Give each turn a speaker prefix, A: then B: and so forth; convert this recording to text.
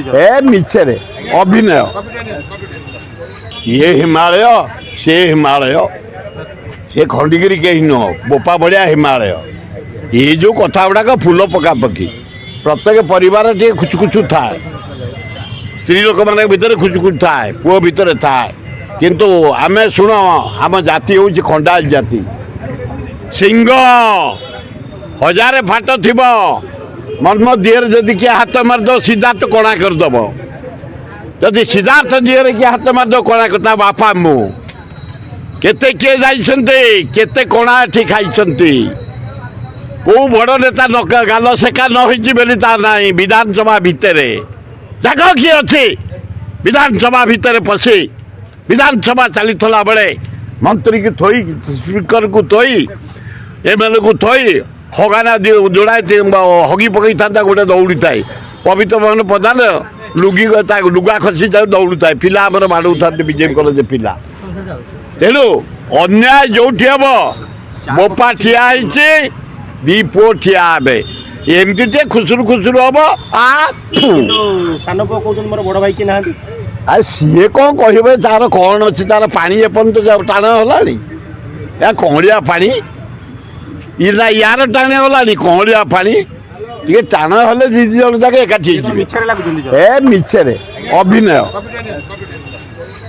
A: ଏ ମିଛରେ ଅଭିନୟ ଇଏ ହିମାଳୟ ସେ ହିମାଳୟ ସେ ଖଣ୍ଡିଗିରି କେହି ନୁହଁ ବୋପା ଭଳିଆ ହିମାଳୟ ଏ ଯେଉଁ କଥା ଗୁଡ଼ାକ ଫୁଲ ପକାପକି ପ୍ରତ୍ୟେକ ପରିବାର ଟିକେ ଖୁଚୁଖୁଚୁ ଥାଏ ସ୍ତ୍ରୀ ଲୋକମାନଙ୍କ ଭିତରେ ଖୁଚୁଖୁଚୁ ଥାଏ ପୁଅ ଭିତରେ ଥାଏ କିନ୍ତୁ ଆମେ ଶୁଣ ଆମ ଜାତି ହେଉଛି ଖଣ୍ଡାୟତ ଜାତି ସିଂହ ହଜାରେ ଫାଟ ଥିବ ମନ୍ମ ଦିହରେ ଯଦି କିଏ ହାତ ମାରିଦେବ ସିଦ୍ଧାର୍ଥ କଣା କରିଦେବ ଯଦି ସିଦ୍ଧାର୍ଥ ଦିହରେ କିଏ ହାତ ମାରିଦେବ କଣା କଥା ବାପା ମୁଁ କେତେ କିଏ ଯାଇଛନ୍ତି କେତେ କଣା ଏଠି ଖାଇଛନ୍ତି କେଉଁ ବଡ଼ ନେତା ଗାଲ ସେକା ନ ହେଇଛି ବୋଲି ତା ନାହିଁ ବିଧାନସଭା ଭିତରେ ଜାଗ କିଏ ଅଛି ବିଧାନସଭା ଭିତରେ ପଶି ବିଧାନସଭା ଚାଲିଥିଲା ବେଳେ ମନ୍ତ୍ରୀକି ଥୋଇ ସ୍ପିକରକୁ ଥୋଇ ଏମାନଙ୍କୁ ଥୋଇ ହଗାନା ଯୋଡ଼ାଏ ହଗି ପକେଇଥାନ୍ତା ଗୋଟେ ଦୌଡ଼ିଥାଏ ପବିତ୍ର ମୋହନ ପ୍ରଧାନ ଲୁଗା ଖସି ଯାଉ ଦୌଡ଼ୁଥାଏ ପିଲା ଆମର ବାଡ଼ଉଥାନ୍ତି ବିଜେପି କଲେଜ ପିଲା ତେଣୁ ଅନ୍ୟାୟ ଯୋଉଠି ହବ ବୋପା ଠିଆ ହେଇଛି ଦି ପୁଅ ଠିଆ ହେବେ ଏମିତି ଟିକେ ଖୁସୁରୁ ଖୁସୁରୁ ହବ
B: ସାନ ପୁଅ କହୁଛନ୍ତି ମୋର ବଡ଼ ଭାଇ କିଏ ନାହାନ୍ତି
A: ଆଉ ସିଏ କ'ଣ କହିବେ ତାର କ'ଣ ଅଛି ତାର ପାଣି ଏପର୍ଯ୍ୟନ୍ତ ଟାଣ ହେଲାଣି ଏ କଅଁଳିଆ ପାଣି ୟାର ଟାଣ ହେଲାଣି କଅଁଳିଆ ପାଣି ଟିକେ ଟାଣ ହେଲେ ଦି ଜଣ ଯାକ ଏକାଠି ହେଇଯିବେ
B: ମିଛରେ ଲାଗୁଛନ୍ତି
A: ଏ ମିଛରେ ଅଭିନୟ